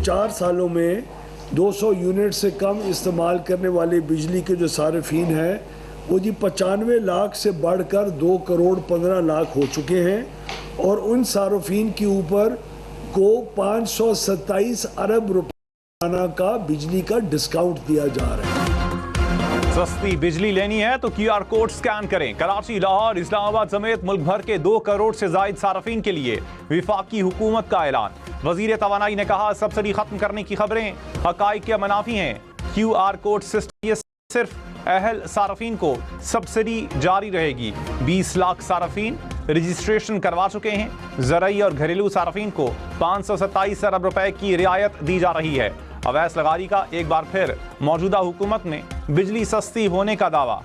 4 सालों में 200 यूनिट से कम इस्तेमाल करने वाले बिजली के जो सार्फिन हैं वो जी 95 लाख से बढ़कर 2 करोड़ 15 लाख हो चुके हैं और उन सार्फिन के ऊपर को 527 अरब रुपये का बिजली का डिस्काउंट दिया जा रहा है। सस्ती बिजली लेनी है तो QR कोड स्कैन करें। कराची, लाहौर, इस्लामाबाद समेत मुल्क भर के 2 करोड़ से जायद सार्फिन के लिए विफाकी हुकूमत का ऐलान। वजीर तवानाई ने कहा सब्सिडी खत्म करने की खबरें हकाइक के मनाफी हैं। QR कोड सिस्टम सिर्फ अहल सार्फिन को सब्सिडी जारी रहेगी। 20 लाख सार्फिन रजिस्ट्रेशन करवा चुके हैं। ज़रई और घरेलू सार्फिन को 527 अरब रुपए की रियायत दी जा रही है। अवैस लगारी का एक बार फिर मौजूदा हुकूमत में बिजली सस्ती होने का दावा।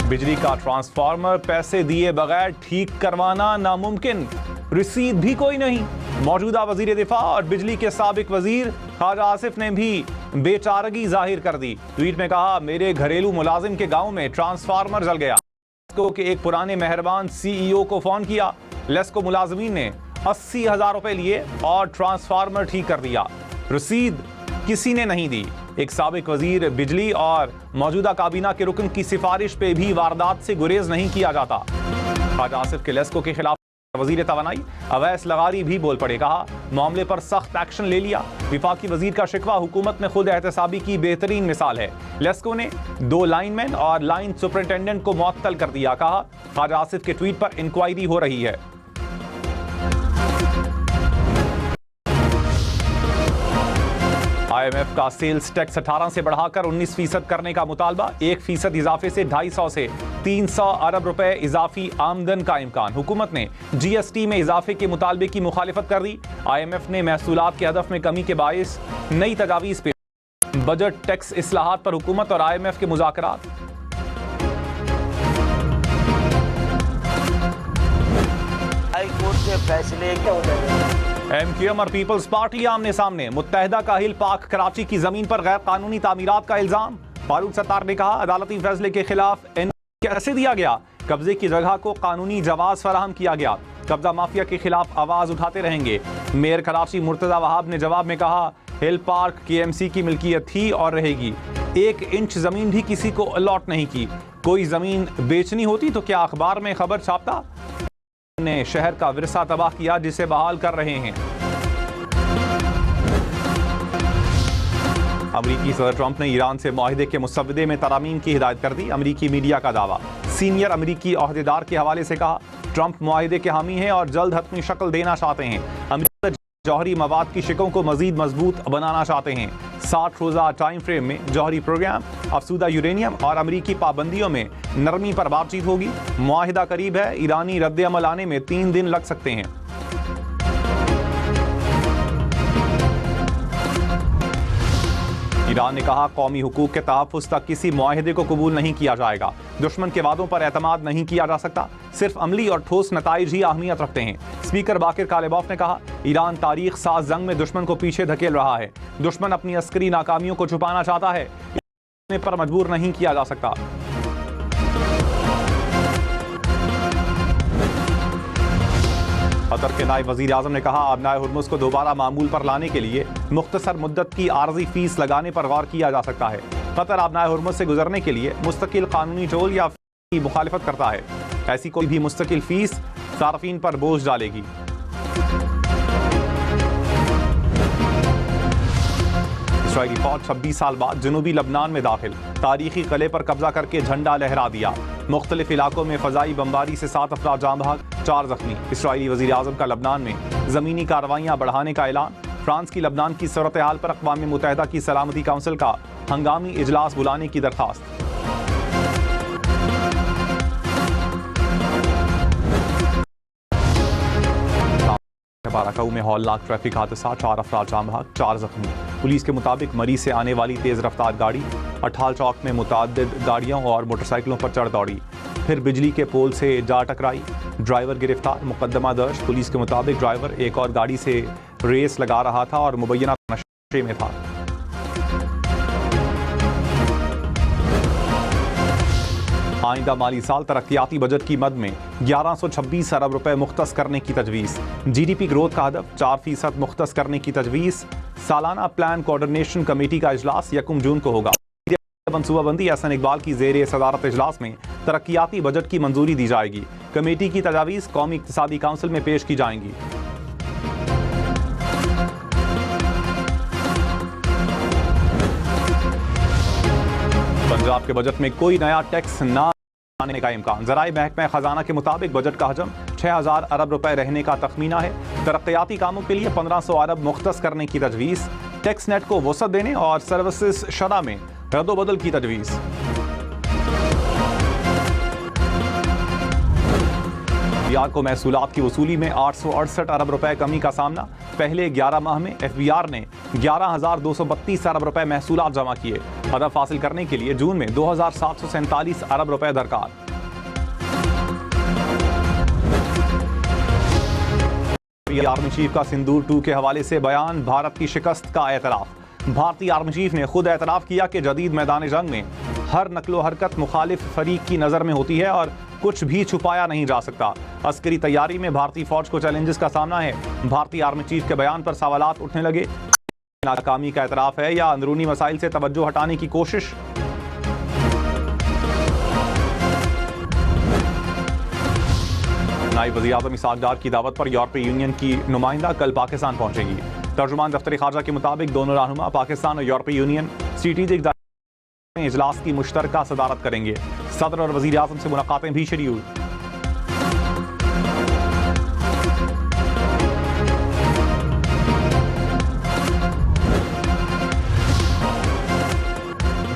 बिजली का ट्रांसफार्मर पैसे दिए बगैर ठीक करवाना नामुमकिन, रसीद भी कोई नहीं। मौजूदा वजीर दिफा और बिजली के साबिक वजीर ख्वाजा आसिफ ने भी बेचारगी जाहिर कर दी। ट्वीट में कहा, मेरे घरेलू मुलाजिम के गांव में ट्रांसफार्मर जल गया। लेस्को के एक पुराने मेहरबान CEO को फोन किया। लेस्को मुलाजमीन ने 80,000 रुपए लिए और ट्रांसफार्मर ठीक कर दिया। रसीद किसी ने नहीं दी। एक साबिक वजीर बिजली और मौजूदा काबीना के रुकन की सिफारिश पे भी वारदात से गुरेज नहीं किया जाता। ख्वाजा आसिफ के लेस्को के खिलाफ वजीर तवानाई अवैस लगारी भी बोल पड़े। कहा, मामले पर सख्त एक्शन ले लिया। विफाकी वजीर का शिकवा हुकूमत में खुद एहतसाबी की बेहतरीन मिसाल है। लेस्को ने 2 लाइनमैन और लाइन सुपरिटेंडेंट को मुअत्तल कर दिया। कहा, ख्वाजा आसिफ के ट्वीट पर इंक्वायरी हो रही है। IMF का सेल्स टैक्स 18 से बढ़ाकर 19% करने का मुतालबा। 1% इजाफे से 250 से 300 अरब रुपए इजाफी आमदन का इम्कान। हुकूमत ने GST में इजाफे के मुतालबे की मुखालिफत कर दी। IMF ने महसूलात के हदफ में कमी के बायस नई तजावीज़ पेश। बजट टैक्स इस्लाहात पर हुकूमत और IMF के मुज़ाकरात। हाई कोर्ट के फैसले क्या हो जाएंगे? MQM और पीपल्स पार्टी आमने सामने। मुत्तहदा का हिल पाक कराची की जमीन पर गैर कानूनी तामीरात का इल्जाम। फारूक सत्तार ने कहा, अदालती फैसले के खिलाफ कैसे दिया गया? कब्जे की जगह को कानूनी जवाज फराहम किया गया। कब्जा माफिया के खिलाफ आवाज उठाते रहेंगे। मेयर कराची मुर्तजा वहाब ने जवाब में कहा, हिल पार्क KMC की मिल्कियत थी और रहेगी। 1 इंच जमीन भी किसी को अलॉट नहीं की। कोई जमीन बेचनी होती तो क्या अखबार में खबर छापता? ने शहर का विरसा तबाह किया जिसे बहाल कर रहे हैं। अमरीकी सदर ट्रंप ने ईरान से मुआहिदे के मुसव्वदे में तरामीम की हिदायत कर दी। अमरीकी मीडिया का दावा। सीनियर अमरीकी ओहदेदार के हवाले से कहा, ट्रंप मुआहिदे के हामी हैं और जल्द हतमी शक्ल देना चाहते हैं। अमरीका जौहरी मवाद की शिकों को मजीद मजबूत बनाना चाहते हैं। 60 रोज़ा टाइम फ्रेम में जौहरी प्रोग्राम, अफसूदा यूरेनियम और अमरीकी पाबंदियों में नरमी पर बातचीत होगी। मुआहिदा करीब है। ईरानी रद्द-ए-अमल आने में 3 दिन लग सकते हैं। ईरान ने कहा, कौमी हुकूक के तहफ़्फ़ुज़ तक किसी मुआहिदे को कबूल नहीं किया जाएगा। दुश्मन के वादों पर एतमाद नहीं किया जा सकता। सिर्फ अमली और ठोस नताइज ही अहमियत रखते हैं। स्पीकर बाकिर कालिबॉफ ने कहा, ईरान तारीख साज जंग में दुश्मन को पीछे धकेल रहा है। दुश्मन अपनी अस्करी नाकामियों को छुपाना चाहता है, पर मजबूर नहीं किया जा सकता। कतर के नायब वजीर आजम ने कहा, आबनाए हुर्मुज़ को दोबारा मामूल पर लाने के लिए मुख्तसर मुद्दत की आर्जी फीस लगाने पर गौर किया जा सकता है। कतर आबनाए हुर्मुज़ से गुजरने के लिए मुस्तकिल कानूनी टोल या की मुखालिफत करता है। ऐसी कोई भी मुस्तकिल फीस सार्फिन पर बोझ डालेगी। इसराइली फौज 26 साल बाद जनूबी लबनान में दाखिल। तारीखी किले पर कब्जा करके झंडा लहरा दिया। मुख्तलिफ इलाकों में फजाई बमबारी से 7 अफराद जाँ बहक, 4 जख्मी। इसराइली वजीर आजम का लबनान में ज़मीनी कार्रवाइयाँ बढ़ाने का ऐलान। फ्रांस की लबनान की सूरत हाल पर अक़वाम मुत्तहिदा की सलामती काउंसिल का हंगामी इजलास बुलाने की दरख्वास्त। बाराकाऊ में हौलनाक ट्रैफिक हादसा, 4 अफराद जाँ बहक, 4 जख्मी। पुलिस के मुताबिक मरी से आने वाली तेज़ रफ्तार गाड़ी अठाल चौक में मुतअद्दिद गाड़ियों और मोटरसाइकिलों पर चढ़ दौड़ी, फिर बिजली के पोल से जा टकराई। ड्राइवर गिरफ्तार, मुकदमा दर्ज। पुलिस के मुताबिक ड्राइवर एक और गाड़ी से रेस लगा रहा था और मुबैना नशे में था। आइंदा माली साल तरक्याती बजट की मद में 1126 अरब रुपए मुख्तस करने की तजवीज़। GDP ग्रोथ का हदफ 4% मुख्तस करने की तजवीज़। सालाना प्लान कोऑर्डिनेशन कमेटी का इजलास 1 जून को होगा। मनसूबाबंदी एहसन इकबाल की ज़ेर सदारत इजलास में तरक्याती बजट की मंजूरी दी जाएगी। कमेटी की तजावीज़ कौमी इक्तिसादी काउंसिल में पेश की जाएंगी। पंजाब के बजट में कोई नया टैक्स न आने का इम्कान। ज़राए महकमा खजाना के मुताबिक बजट का हजम 6000 अरब रुपए रहने का तखमीना है। तरक्याती कामों के लिए 1500 अरब मुख्तस करने की तजवीज़। टैक्स नेट को वसअत देने और सर्विसेज शरह में रद्दोबदल की तजवीज़। FBR को महसूलात की वसूली में 868 अरब रुपए कमी का सामना। पहले 11 माह में FBR ने 11,232 अरब रुपए महसूलात जमा किए। हदफ हासिल करने के लिए जून में 2,747 अरब रुपए दरकार। आर्मी चीफ का सिंदूर 2 के हवाले से बयान। भारत की शिकस्त का एतराफ। भारतीय आर्मी चीफ ने खुद एतराफ किया कि जदीद मैदान जंग में हर नकलो हरकत मुखालिफ फरीक की नज़र में होती है और कुछ भी छुपाया नहीं जा सकता। अस्करी तैयारी में भारतीय फौज को चैलेंजेस का सामना है। भारतीय आर्मी चीफ के बयान पर सवालात उठने लगे। नाकामी का एतराफ है या अंदरूनी मसाइल से तवज्जो हटाने की कोशिश? नायब वज़ीर आज़म इसहाक डार की दावत पर यूरोपीय यूनियन की नुमाइंदा कल पाकिस्तान पहुंचेंगी। तर्जुमान दफ्तर खारजा के मुताबिक दोनों रहनुमा पाकिस्तान और यूरोपीय यूनियन स्ट्रेटेजिक इजलास की मुश्तरका सदारत करेंगे। सदर और वज़ीर आज़म से मुलाकातें भी शेड्यूल।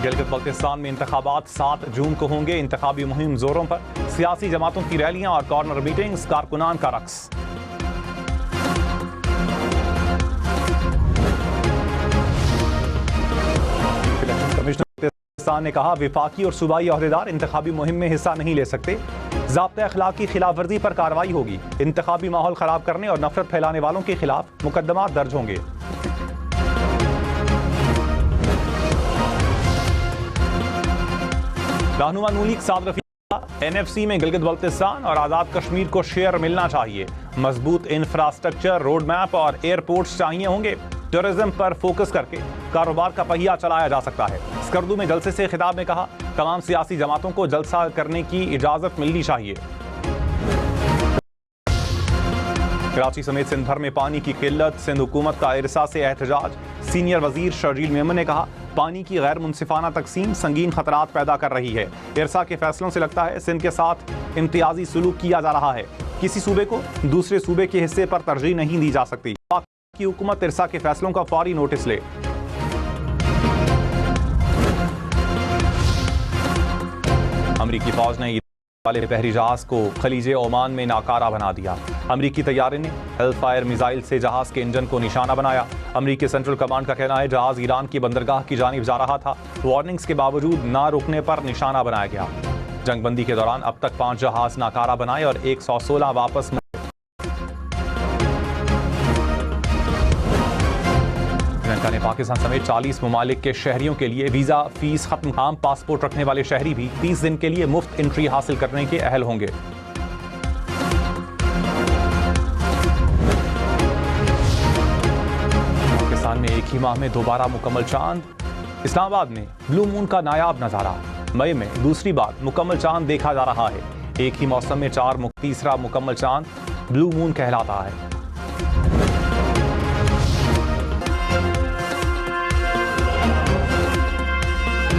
गिलगित बल्तिस्तान में इंतखाबात 7 जून को होंगे। इंतखाबी मुहिम जोरों पर। सियासी जमातों की रैलियां और कॉर्नर मीटिंग्स, कारकुनान का रक्स। कमिश्नर ने कहा विफाकी और सूबाई ओहदेदार इंतखाबी मुहिम में हिस्सा नहीं ले सकते। ज़ाब्ते अखलाक की खिलाफवर्जी पर कार्रवाई होगी। इंतखाबी माहौल खराब करने और नफरत फैलाने वालों के खिलाफ मुकदमा दर्ज होंगे। रहनुमा नून लीग साद रफीक NFC में गिलगित बल्तिस्तान और आज़ाद कश्मीर को शेयर मिलना चाहिए। मजबूत इंफ्रास्ट्रक्चर, रोड मैप और एयरपोर्ट्स चाहिए होंगे। टूरिज्म पर फोकस करके कारोबार का पहिया चलाया जा सकता है। स्कर्दू में जलसे से खिताब में कहा तमाम सियासी जमातों को जलसा करने की इजाजत मिलनी चाहिए। कराची समेत सिंध भर में पानी की किल्लत। सिंध हुकूमत का इरसा से एहतजाज। सीनियर वजीर शर्जील मेमन ने कहा पानी की गैर मुनसिफाना तकसीम संगीन खतरात पैदा कर रही है। इरसा के फैसलों से लगता है सिंध के साथ इम्तियाजी सुलूक किया जा रहा है। किसी सूबे को दूसरे सूबे के हिस्से पर तरजीह नहीं दी जा सकती। की हुकूमत इरसा के फैसलों का फौरी नोटिस ले। अमरीकी फौज ने वाले बहरी जहाज को खलीजे ओमान में नाकारा बना दिया। अमरीकी तैयारे ने हेलफायर मिसाइल से जहाज के इंजन को निशाना बनाया। अमरीकी सेंट्रल कमांड का कहना है जहाज ईरान की बंदरगाह की जानिब जा रहा था। वार्निंग्स के बावजूद ना रुकने पर निशाना बनाया गया। जंगबंदी के दौरान अब तक 5 जहाज नाकारा बनाए और 116 वापस। श्रीलंका ने पाकिस्तान समेत 40 ममालिक के शहरियों के लिए वीजा फीस खत्म। आम पासपोर्ट रखने वाले शहरी भी 30 दिन के लिए मुफ्त एंट्री हासिल करने के अहल होंगे। पाकिस्तान में एक ही माह में दोबारा मुकम्मल चांद। इस्लामाबाद में ब्लू मून का नायाब नजारा। मई में दूसरी बार मुकम्मल चांद देखा जा रहा है। एक ही मौसम में तीसरा मुकम्मल चांद ब्लू मून कहलाता है।